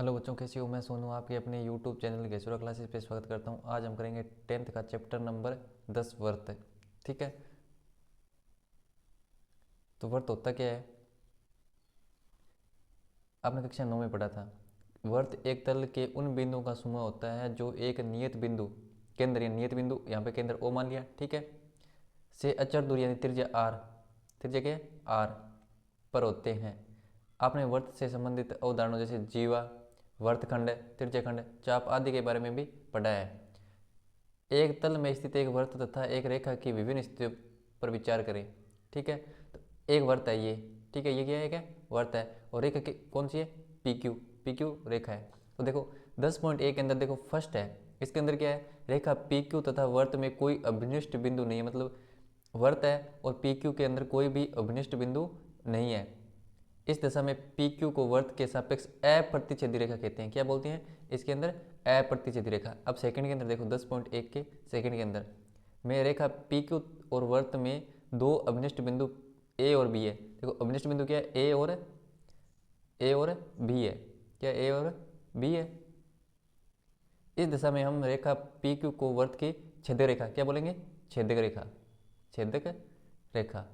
Hello बच्चों, कैसे हो? मैं सोनू आपके अपने यूट्यूब चैनल गेसुरा क्लासेस पे स्वागत करता हूँ। आज हम करेंगे 10th का चैप्टर नंबर 10 वर्त। ठीक है, तो वर्त होता क्या है? आपने कक्षा 9 में पढ़ा था। वर्त एक तल के उन बिंदुओं का समूह होता है जो एक नियत बिंदु केंद्र या नियत बिंदु, यहाँ पे केंद्र ओ मान लिया, ठीक है, से अचर दूरी यानी त्रिज्या आर, त्रिज्या क्या है? आर पर होते हैं। आपने वर्त से संबंधित अवधारणाओं जैसे जीवा, वर्तखंड, त्रिज्याखंड, चाप आदि के बारे में भी पढ़ा है। एक तल में स्थित एक वर्त तथा एक रेखा की विभिन्न स्थितियों पर विचार करें। ठीक है, तो एक वर्त है ये, ठीक है, ये क्या है? क्या वर्त है? और रेखा की कौन सी है? पी क्यू, पी क्यू रेखा है। तो देखो 10.1 के अंदर देखो फर्स्ट है, इसके अंदर क्या है? रेखा पी क्यू तथा वर्त में कोई अभिनिष्ट बिंदु नहीं है, मतलब वर्त है और पी क्यू के अंदर कोई भी अभिनिष्ट बिंदु नहीं है। इस दशा में पी क्यू को वर्त के सापेक्ष अप्रतिच्छेदी रेखा कहते हैं। क्या बोलते हैं? इसके अंदर अप्रतिच्छेदी रेखा। अब सेकंड के अंदर देखो 10.1 के सेकंड के अंदर में रेखा पी क्यू और वर्त में दो अभिनिष्ट बिंदु ए और बी है। देखो अभिनिष्ट बिंदु क्या है? ए और बी है। क्या ए और बी है? इस दशा में हम रेखा पी क्यू को वर्त की छेदक रेखा क्या बोलेंगे? छेदक रेखा, छेदक रेखा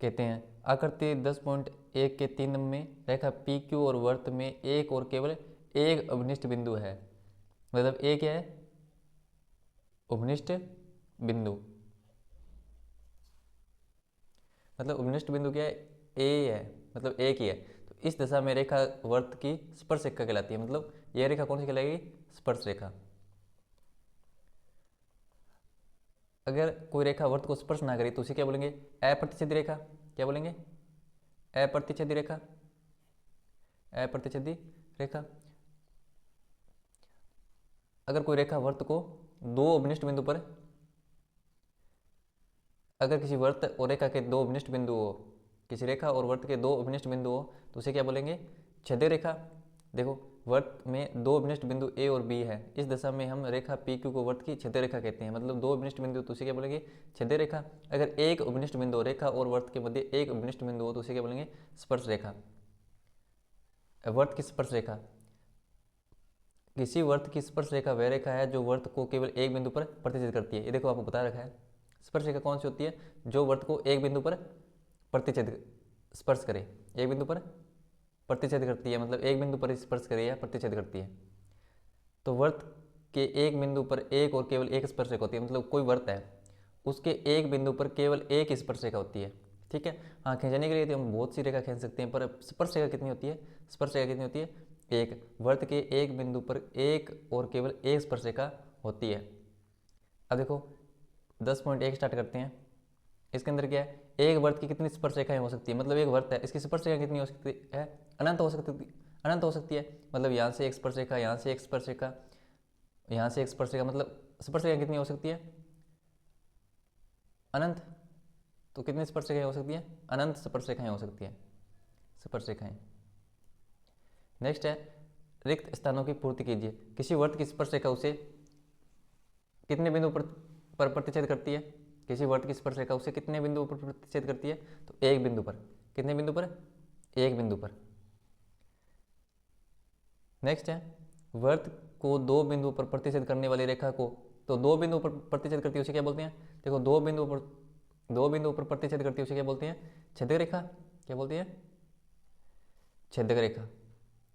कहते हैं। आकृति 10.1 के 3 में रेखा पी क्यू और वर्त में एक और केवल एक अभिनिष्ट बिंदु है। मतलब ए क्या है? अभिनिष्ट बिंदु। मतलब अभिनिष्ट बिंदु क्या है? ए है, मतलब एक ही है। तो इस दशा में रेखा वर्त की स्पर्श रेखा कहलाती है। मतलब यह रेखा कौन सी कहलाएगी? स्पर्श रेखा। अगर कोई रेखा वर्त को स्पर्श ना करे तो उसे क्या बोलेंगे? अप्रतिच्छेदी रेखा। क्या बोलेंगे? अप्रतिच्छेदी रेखा, अप्रतिच्छेदी रेखा। अगर कोई रेखा वर्त को दो अभिनिष्ट बिंदु पर, अगर किसी वर्त और रेखा के दो अभिनिष्ट बिंदु हो, किसी रेखा और वर्त के दो अभिनिष्ट बिंदु हो तो उसे क्या बोलेंगे? छेदक रेखा। देखो वर्त में दो अभिनिष्ट बिंदु ए और बी है, इस दशा में हम रेखा पी क्यू को वर्त की छेदक रेखा कहते हैं। मतलब दो अभिनिष्ट बिंदु तो उसे क्या बोलेंगे? छेदक रेखा। अगर एक अभिनिष्ट बिंदु हो, रेखा और वर्त के मध्य एक अभिनिष्ट बिंदु हो तो उसे क्या बोलेंगे? स्पर्श रेखा। वर्त की स्पर्श रेखा। किसी वर्त की स्पर्श रेखा वह रेखा है जो वर्त को केवल एक बिंदु पर प्रतिच्छेद करती है। ये देखो आपको बता रखा है। स्पर्श रेखा कौन सी होती है? जो वर्त को एक बिंदु पर प्रतिच्छेद स्पर्श करे, एक बिंदु पर प्रतिच्छेद करती है, मतलब एक बिंदु पर स्पर्श करे या प्रतिच्छेद करती है। तो वर्त के एक बिंदु पर एक और केवल एक स्पर्श रेखा होती है। मतलब कोई वर्त है, उसके एक बिंदु पर केवल एक स्पर्श रेखा होती है। ठीक है, हाँ, खींचने के लिए तो हम बहुत सी रेखा खींच सकते हैं, पर स्पर्श रेखा कितनी होती है? स्पर्श रेखा कितनी होती है? एक। वर्त के एक बिंदु पर एक और केवल एक स्पर्श रेखा होती है। अब देखो 10.1 स्टार्ट करते हैं। इसके अंदर क्या है? एक वर्त की कितनी स्पर्श रेखाएं हो सकती है? मतलब एक वर्त है, इसकी स्पर्श रेखा कितनी हो सकती है? अनंत हो सकती, अनंत हो सकती है। मतलब यहाँ से एक स्पर्श रेखा, यहाँ से एक स्पर्श रेखा, यहाँ से एक स्पर्श रेखा, मतलब स्पर्श रेखा कितनी हो सकती है? अनंत। तो कितनी स्पर्श रेखाएं हो सकती है? अनंत स्पर्श रेखाएं हो सकती है, स्पर्श रेखाएं। नेक्स्ट है रिक्त स्थानों की पूर्ति कीजिए। किसी वर्त की स्पर्श रेखा उसे कितने बिंदु पर प्रतिच्छेद करती है? किसी वर्त की स्पर्श रेखा उसे कितने बिंदु पर प्रतिच्छेद करती है? तो एक बिंदु पर। कितने बिंदु पर? एक बिंदु पर। नेक्स्ट है वर्त को दो बिंदु पर प्रतिच्छेद करने वाली रेखा को, तो दो बिंदु पर प्रतिच्छेद करती है उसे क्या बोलते हैं? देखो दो बिंदु पर प्रतिच्छेद करती है उसे क्या बोलते हैं? छेदक रेखा। क्या बोलती है? छेदक रेखा।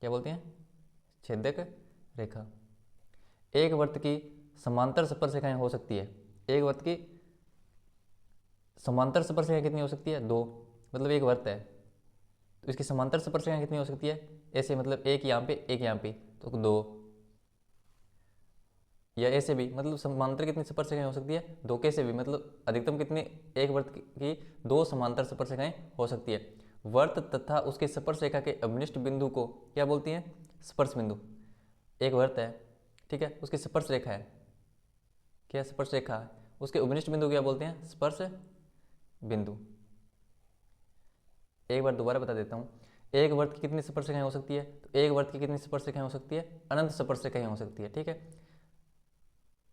क्या बोलते हैं? छेदक रेखा। एक वर्त की समांतर स्पर्श रेखाएं हो सकती है। एक वर्त की समांतर स्पर्श रेखा कितनी हो सकती है? दो। मतलब एक वर्त है तो इसकी समांतर स्पर्श रेखा कितनी हो सकती है? ऐसे, मतलब एक यहाँ पे एक यहाँ पे, तो दो। या ऐसे भी, मतलब समांतर कितनी स्पर्श रेखाएं हो सकती है? दो। कैसे भी, मतलब अधिकतम कितनी? एक वर्त की दो समांतर स्पर्श रेखाएं हो सकती है। वर्त तथा उसके स्पर्श रेखा के अभिनिष्ट बिंदु को क्या बोलती हैं? स्पर्श बिंदु। एक वर्त है, ठीक है, उसकी स्पर्श रेखा है, क्या स्पर्श रेखा है, उसके अभिनिष्ट बिंदु क्या बोलते हैं? स्पर्श बिंदु। एक बार दोबारा बता देता हूँ। एक वर्त की कितनी स्पर्श रेखाएं हो सकती है? तो एक वर्त की कितनी स्पर्श रेखाएं हो सकती है? अनंत स्पर्श रेखाएं हो सकती है। ठीक है,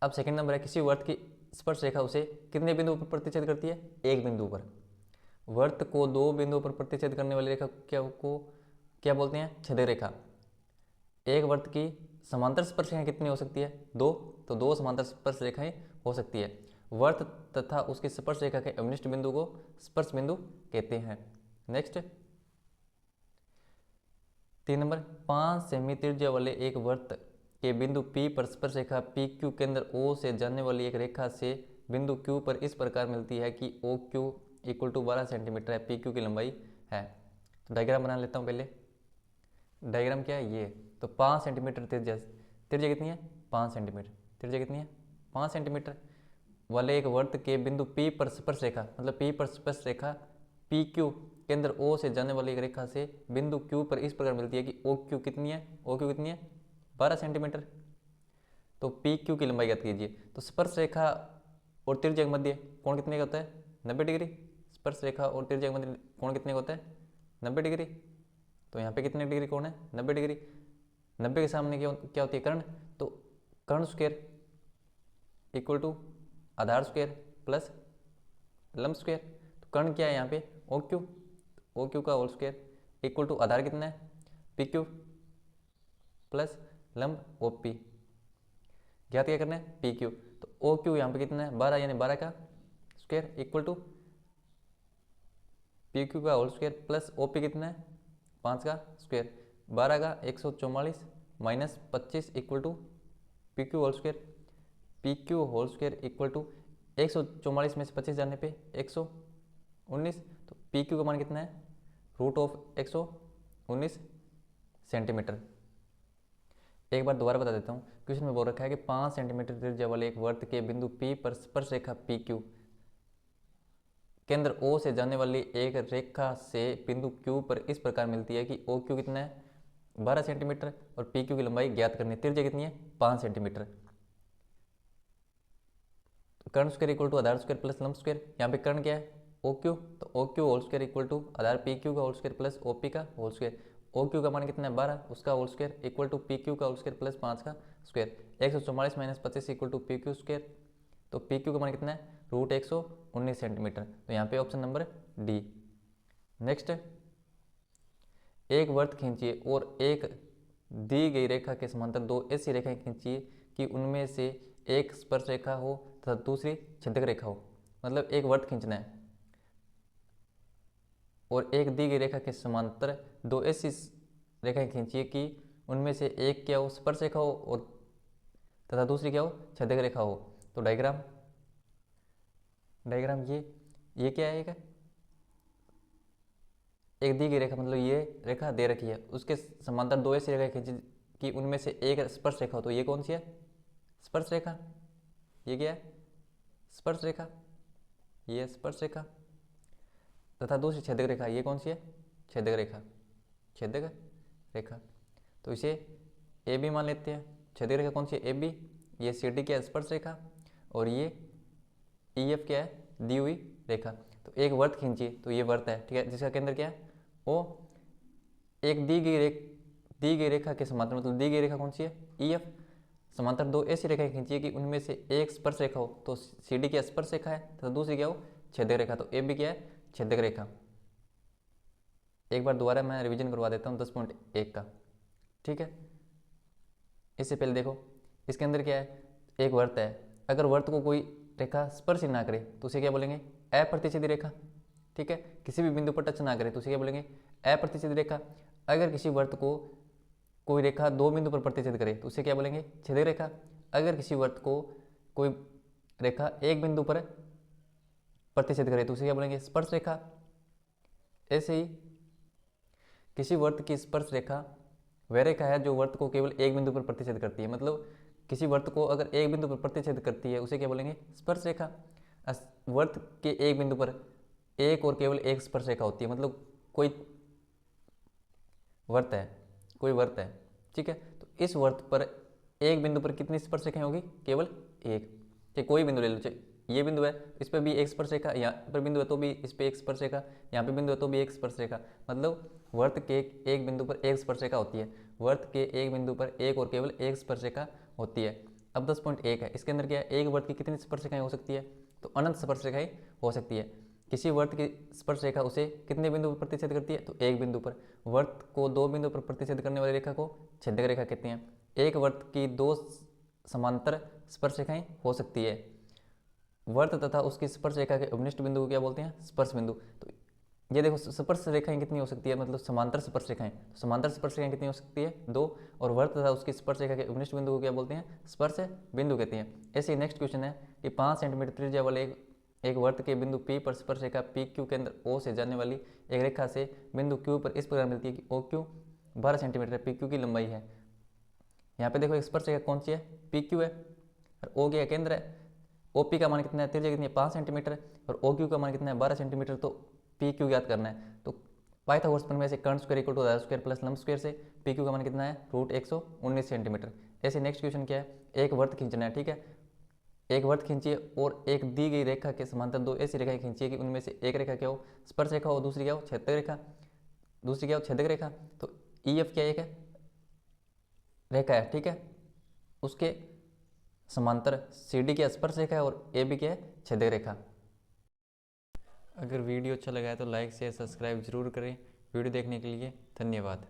अब सेकंड नंबर है किसी वर्त की स्पर्श रेखा उसे कितने बिंदु पर प्रतिच्छेद करती है? एक बिंदु पर। वर्त को दो बिंदुओं पर प्रतिच्छेद करने वाली रेखा क्या को क्या बोलते हैं? छेदक रेखा। एक वर्त की समांतर स्पर्शरेखाएं कितनी हो सकती है? 2। तो 2 समांतर स्पर्शरेखाएं हो सकती है। वर्त तथा उसकी स्पर्शरेखा के अवनिष्ठ बिंदु को स्पर्श बिंदु कहते हैं। नेक्स्ट 3 नंबर, 5 सेमी त्रिज्या वाले एक वर्त के बिंदु P पर स्पर्शरेखा PQ केंद्र O से जाने वाली एक रेखा से बिंदु Q पर इस प्रकार मिलती है कि OQ इक्वल टू 12 सेंटीमीटर है, PQ की लंबाई है। तो डायग्राम बना लेता हूँ पहले। डायग्राम क्या है? ये तो 5 सेंटीमीटर त्रिज्या, त्रिज्या कितनी है? 5 सेंटीमीटर। त्रिज्या कितनी है? 5 सेंटीमीटर वाले एक वर्त के बिंदु P पर स्पर्शरेखा, मतलब P पर स्पर्शरेखा PQ केंद्र O से जाने वाली एक रेखा से बिंदु Q पर इस प्रकार मिलती है कि OQ कितनी है? OQ कितनी है? 12 सेंटीमीटर। तो PQ की लंबाई ज्ञात कीजिए। तो स्पर्शरेखा और त्रिज्या के मध्य कोण कितने का होता है? 90 डिग्री। स्पर्शरेखा और त्रिज्या के मध्य कोण कितने का होता है? 90 डिग्री। तो यहाँ पे कितने डिग्री कोण है? 90 डिग्री। 90 के सामने क्या होती है? कर्ण। तो कर्ण स्क्वायर इक्वल टू आधार स्क्वायर प्लस लंब स्क्वायर। तो कर्ण क्या है यहाँ पे? OQ। OQ का होल स्क्वायर इक्वल टू आधार कितना है? PQ प्लस लंब OP। ज्ञात क्या करना है? PQ। तो OQ यहाँ पे कितना है? 12, यानी 12 का स्क्वायर इक्वल टू PQ का होल स्क्वायर प्लस OP कितना है? 5 का स्क्वायर। 12 का 144 minus 25 equal to PQ whole square. PQ whole square equal to 144 में से 25 जाने पे 119। तो PQ का मान कितना है? Root of 119 centimetre. एक बार दोबारा बता देता हूँ। क्वेश्चन में बोल रखा है कि 5 सेंटीमीटर त्रिज्या वाले एक वर्त के बिंदु P पर स्पर्शरेखा PQ केंद्र O से जाने वाली एक रेखा से बिंदु Q पर इस प्रकार मिलती है कि OQ कितना है? 12 सेंटीमीटर और PQ की लंबाई ज्ञात करनी है। त्रिज्या कितनी है? 5 सेंटीमीटर। कर्ण स्क्वायर इक्वल टू आधार स्क्वायर प्लस लंब स्क्वायर। यहाँ पे कर्ण क्या है? OQ। तो OQ whole square equal to आधार PQ का होल स्क्वायर प्लस OP का होल स्क्वायर। OQ का मान कितना है? 12, उसका whole square equal to PQ का होल स्क्वायर प्लस 5 का square. 144 minus 25 equal to PQ square. तो PQ का मान कितना है? Root 119 centimetre. तो यहाँ पे ऑप्शन नंबर डी। नेक्स्ट, एक वर्त खींचिए और एक दी गई रेखा के समांतर 2 ऐसी रेखाएं खींचिए कि उनमें से एक स्पर्श रेखा हो तथा दूसरी छेदक रेखा हो। मतलब एक वर्त खींचना है और एक दी गई रेखा के समांतर 2 ऐसी रेखाएं खींचिए कि उनमें से एक क्या हो? स्पर्श रेखा हो और तथा दूसरी क्या हो? छेदक रेखा हो। तो डायग्राम ये क्या है? एक दी गई रेखा, मतलब ये रेखा दे रखी है, उसके समांतर 2 ऐसी रेखा खींची कि उनमें से एक स्पर्श रेखा हो। तो ये कौन सी है? स्पर्श रेखा। ये क्या है? स्पर्श रेखा। ये स्पर्श रेखा। तथा दूसरी छेदक रेखा, ये कौन सी है? छेदक रेखा। छेदक रेखा। तो इसे ए बी मान लेते हैं। छेदक रेखा कौन सी है? A B. ये सी डी क्या है? स्पर्श रेखा। और ये ई एफ क्या है? दी हुई रेखा। तो एक वर्त खींचिए, तो ये वर्त है, ठीक है, जिसका केंद्र क्या है? ओ। एक दी गई रेखा के समांतर, मतलब दी गई रेखा कौन सी है? E F. समांतर 2 ऐसी रेखाएं खींचिए कि उनमें से एक स्पर्श रेखा हो। तो सी डी क्या स्पर्श रेखा है तथा दूसरी क्या हो? छेदक रेखा। तो ए बी क्या है? छेदक रेखा। एक बार दोबारा मैं रिवीजन करवा देता हूँ 10.1 का, ठीक है। इससे पहले देखो, इसके अंदर क्या है? एक वर्त है। अगर वर्त को कोई रेखा स्पर्श ही ना करे तो उसे क्या बोलेंगे? अप्रतिच्छेदी रेखा, ठीक है। किसी भी बिंदु पर टच ना करे तो उसे क्या बोलेंगे? अप्रतिच्छेदी रेखा। अगर किसी वर्त को कोई रेखा 2 बिंदु पर प्रतिच्छेद करे तो उसे क्या बोलेंगे? छेदक रेखा। अगर किसी वर्त को कोई रेखा एक बिंदु पर प्रतिच्छेद करे तो उसे क्या बोलेंगे? स्पर्श रेखा। ऐसे ही किसी वर्त की स्पर्श रेखा वह रेखा है जो वर्त को केवल एक बिंदु पर प्रतिच्छेद करती है। मतलब किसी वर्त को अगर एक बिंदु पर प्रतिच्छेद करती है उसे क्या बोलेंगे? स्पर्श रेखा। वर्त के एक बिंदु पर एक और केवल एक स्पर्श रेखा होती है। मतलब कोई वर्त है, ठीक है। तो इस वर्त पर एक बिंदु पर कितनी स्पर्श रेखाएं होगी? केवल एक। चाहे कोई बिंदु ले लो, चाहे ये बिंदु है, इस पर भी एक स्पर्श रेखा, यहाँ पर बिंदु है तो भी इस पर एक स्पर्श रेखा, यहाँ पे बिंदु है तो भी एक स्पर्श रेखा। मतलब वर्त के एक बिंदु पर एक स्पर्श रेखा होती है। वर्त के एक बिंदु पर एक और केवल एक स्पर्श रेखा होती है। अब 10.1 है, इसके अंदर क्या है? एक वर्त की कितनी स्पर्श रेखाएं हो सकती है? तो अनंत स्पर्श रेखाएं हो सकती है। किसी वर्त की स्पर्श रेखा उसे कितने बिंदु पर प्रतिच्छेद करती है, तो एक बिंदु पर। वर्त को दो बिंदु पर प्रतिच्छेद करने वाली रेखा को छेदक रेखा कहते हैं। एक वर्त की दो समांतर स्पर्श रेखाएं हो सकती है। वर्त तथा उसकी स्पर्श रेखा के उपनिष्ठ बिंदु को क्या बोलते हैं, स्पर्श बिंदु। तो ये देखो स्पर्श रेखाएं कितनी हो सकती है, मतलब समांतर स्पर्श रेखाएं। तो समांतर स्पर्श रेखाएं कितनी हो सकती है, दो। और वर्त तथा उसकी स्पर्श रेखा के उपनिष्ठ बिंदु को क्या बोलते हैं, स्पर्श बिंदु कहते हैं। ऐसे नेक्स्ट क्वेश्चन है कि 5 सेंटीमीटर त्रिज्या वाले एक वर्त के बिंदु P पर स्पर्श रेखा PQ केंद्र O से जाने वाली एक रेखा से बिंदु Q पर इस प्रकार मिलती है कि OQ 12 सेंटीमीटर है, PQ की लंबाई है। यहाँ पे देखो एक स्पर्श रेखा कौन सी है, PQ है, और O क्या केंद्र है। OP का मान कितना है, त्रिज्या कितनी है, 5 सेंटीमीटर है, और OQ का मान कितना है, 12 सेंटीमीटर। तो PQ ज्ञात करना है। तो पाइथागोरस प्रमेय से कर्ण स्क्वायर इक्वल टू आधार स्क्वायर प्लस लंब स्क्वायर से PQ का मान कितना है, √119 सेंटीमीटर। ऐसे नेक्स्ट क्वेश्चन क्या है, एक वर्त खींचना है, ठीक है। एक वर्त खींचिए और एक दी गई रेखा के समांतर दो ऐसी रेखाएं खींचिए कि उनमें से एक रेखा क्या हो, स्पर्श रेखा हो, दूसरी क्या हो, छेदक रेखा, दूसरी क्या हो, छेदक रेखा। तो EF क्या एक है, रेखा है, ठीक है। उसके समांतर CD क्या स्पर्श रेखा है, और AB क्या है, छेदक रेखा। अगर वीडियो अच्छा लगा है तो लाइक शेयर सब्सक्राइब जरूर करें। वीडियो देखने के लिए धन्यवाद।